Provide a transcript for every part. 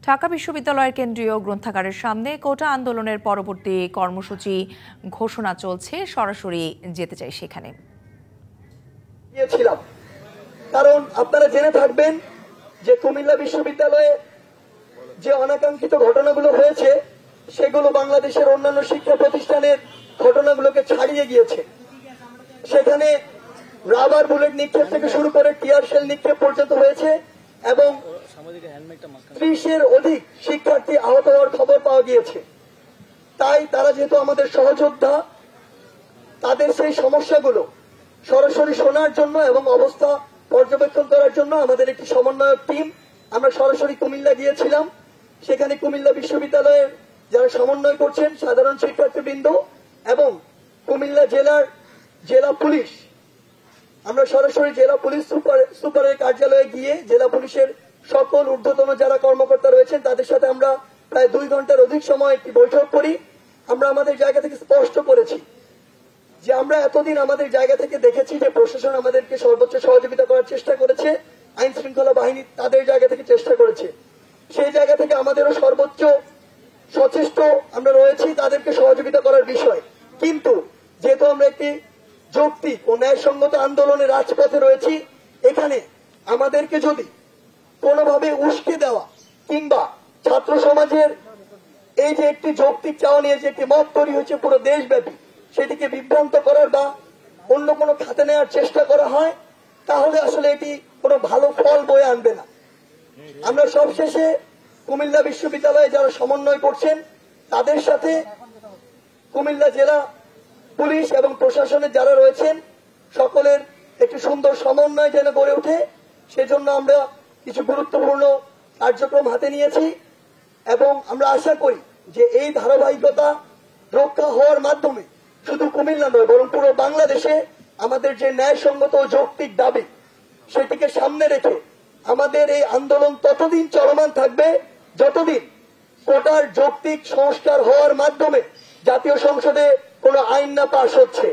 ঢাকা বিশ্ববিদ্যালয়ের কেন্দ্রীয় গ্রন্থাগারের সামনে কোটা আন্দোলনের পরবর্তী কর্মসূচি ঘোষণা চলছে। সরাসরি যেতে চাই সেখানে। কারণ আপনারা জেনে থাকবেন যে কুমিল্লা বিশ্ববিদ্যালয়ে যে অনাকাঙ্ক্ষিত ঘটনাগুলো হয়েছে সেগুলো বাংলাদেশের অন্যান্য শিক্ষা প্রতিষ্ঠানের ঘটনাগুলোকে ছাড়িয়ে গিয়েছে। সেখানে রাবার বুলেট নিক্ষেপ থেকে শুরু করে টিয়ার শেল নিক্ষেপ পর্যন্ত হয়েছে এবং 30-এর অধিক শিক্ষার্থী আহত হওয়ার খবর পাওয়া গিয়েছে। তাই তারা যেহেতু আমাদের সহযোদ্ধা, তাদের সেই সমস্যাগুলো সরাসরি শোনার জন্য এবং অবস্থা পর্যবেক্ষণ করার জন্য আমাদের একটি সমন্বয়ক টিম আমরা সরাসরি কুমিল্লা গিয়েছিলাম। সেখানে কুমিল্লা বিশ্ববিদ্যালয়ের যারা সমন্বয় করছেন সাধারণ শিক্ষার্থীবৃন্দ এবং কুমিল্লা জেলা পুলিশ, আমরা সরাসরি জেলা পুলিশ সুপারের কার্যালয়ে গিয়ে জেলা পুলিশের সকল ঊর্ধ্বতন যারা কর্মকর্তা রয়েছেন তাদের সাথে আমরা প্রায় 2 ঘন্টার অধিক সময় একটি বৈঠক করি। আমরা আমাদের জায়গা থেকে স্পষ্ট করেছি যে আমরা এতদিন আমাদের জায়গা থেকে দেখেছি যে প্রশাসন আমাদেরকে সর্বোচ্চ সহযোগিতা করার চেষ্টা করেছে, আইন শৃঙ্খলা বাহিনী তাদের জায়গা থেকে চেষ্টা করেছে। সেই জায়গা থেকে আমাদেরও সর্বোচ্চ সচেষ্ট আমরা রয়েছি তাদেরকে সহযোগিতা করার বিষয়। কিন্তু যেহেতু আমরা একটি যৌক্তিক ও ন্যায়সঙ্গত আন্দোলনের রাজপথে রয়েছি, এখানে আমাদেরকে যদি কোনোভাবে উস্কে দেওয়া কিংবা ছাত্র সমাজের এই যে একটি যৌক্তিক চাওয়া নিয়ে যে একটি মত তৈরি হয়েছে পুরো দেশব্যাপী, সেটিকে বিভ্রান্ত করার বা অন্য কোনো খাতে নেওয়ার চেষ্টা করা হয়, তাহলে আসলে এটি কোনো ভালো ফল বয়ে আনবে না। আমরা সবশেষে কুমিল্লা বিশ্ববিদ্যালয়ে যারা সমন্বয় করছেন তাদের সাথে কুমিল্লা জেলা পুলিশ এবং প্রশাসনের যারা রয়েছেন সকলের একটি সুন্দর সমন্বয় যেন গড়ে ওঠে, সেজন্য আমরা কিছু গুরুত্বপূর্ণ কার্যক্রম হাতে নিয়েছি এবং আমরা আশা করি যে এই ধারাবাহিকতা রক্ষা হওয়ার মাধ্যমে শুধু কুমিল্লা নয় বরং পুরো বাংলাদেশে আমাদের যে ন্যায়সঙ্গত ও যৌক্তিক দাবি সেটিকে সামনে রেখে আমাদের এই আন্দোলন ততদিন চলমান থাকবে যতদিন কোটার যৌক্তিক সংস্কার হওয়ার মাধ্যমে জাতীয় সংসদে কোনো আইন না পাশ হচ্ছে।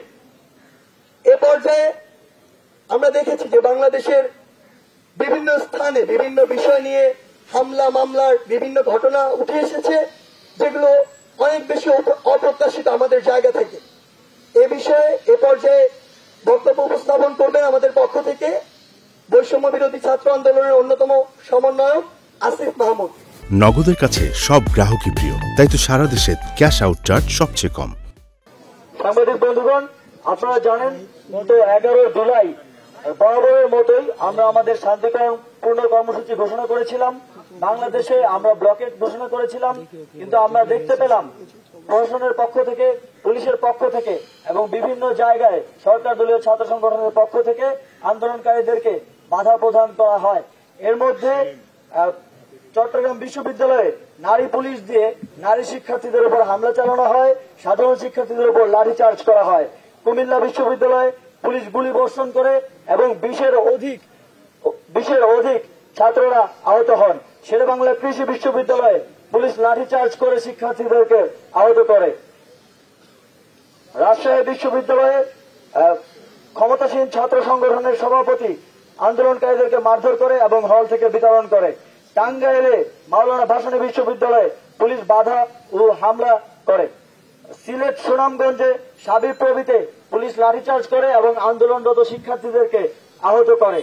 এ পর্যায়ে আমরা দেখেছি যে বাংলাদেশের বিভিন্ন স্থানে বিভিন্ন বিষয় নিয়ে হামলা মামলার বিভিন্ন ঘটনা উঠে এসেছে, যেগুলো অনেক বেশি অপ্রত্যাশিত আমাদের জায়গা থেকে। এ বিষয়ে এ পর্যায়ে বক্তব্য উপস্থাপন করবেন আমাদের পক্ষ থেকে বৈষম্য বিরোধী ছাত্র আন্দোলনের অন্যতম সমন্বয়ক আসিফ মাহমুদ। নগদের কাছে সব গ্রাহকই প্রিয়, তাই তো সারা দেশে ক্যাশ আউট চার্জ সবচেয়ে কম। সাংবাদিক বন্ধুগণ, আপনারা জানেন গত 11 জুলাই বরাবরের মতোই আমরা আমাদের শান্তিপূর্ণ কর্মসূচি ঘোষণা করেছিলাম। বাংলাদেশে আমরা ব্লকেট ঘোষণা করেছিলাম, কিন্তু আমরা দেখতে পেলাম প্রশাসনের পক্ষ থেকে, পুলিশের পক্ষ থেকে এবং বিভিন্ন জায়গায় সরকার দলীয় ছাত্র সংগঠনের পক্ষ থেকে আন্দোলনকারীদেরকে বাধা প্রদান করা হয়। এর মধ্যে চট্টগ্রাম বিশ্ববিদ্যালয়ে নারী পুলিশ দিয়ে নারী শিক্ষার্থীদের উপর হামলা চালানো হয়, সাধারণ শিক্ষার্থীদের উপর লাঠিচার্জ করা হয়। কুমিল্লা বিশ্ববিদ্যালয়ে পুলিশ গুলি বর্ষণ করে এবং 20-এর অধিক ছাত্ররা আহত হন। শেরেবাংলা কৃষি বিশ্ববিদ্যালয়ে পুলিশ লাঠিচার্জ করে শিক্ষার্থীদেরকে আহত করে। রাজশাহী বিশ্ববিদ্যালয়ে ক্ষমতাসীন ছাত্র সংগঠনের সভাপতি আন্দোলনকারীদেরকে মারধর করে এবং হল থেকে বিতরণ করে। টাঙ্গাইলে মাওলানা ভাসানী বিশ্ববিদ্যালয়ে পুলিশ বাধা ও হামলা করে। সিলেট সুনামগঞ্জে সাবিপ্রবিতে পুলিশ লাঠিচার্জ করে এবং আন্দোলনরত শিক্ষার্থীদেরকে আহত করে।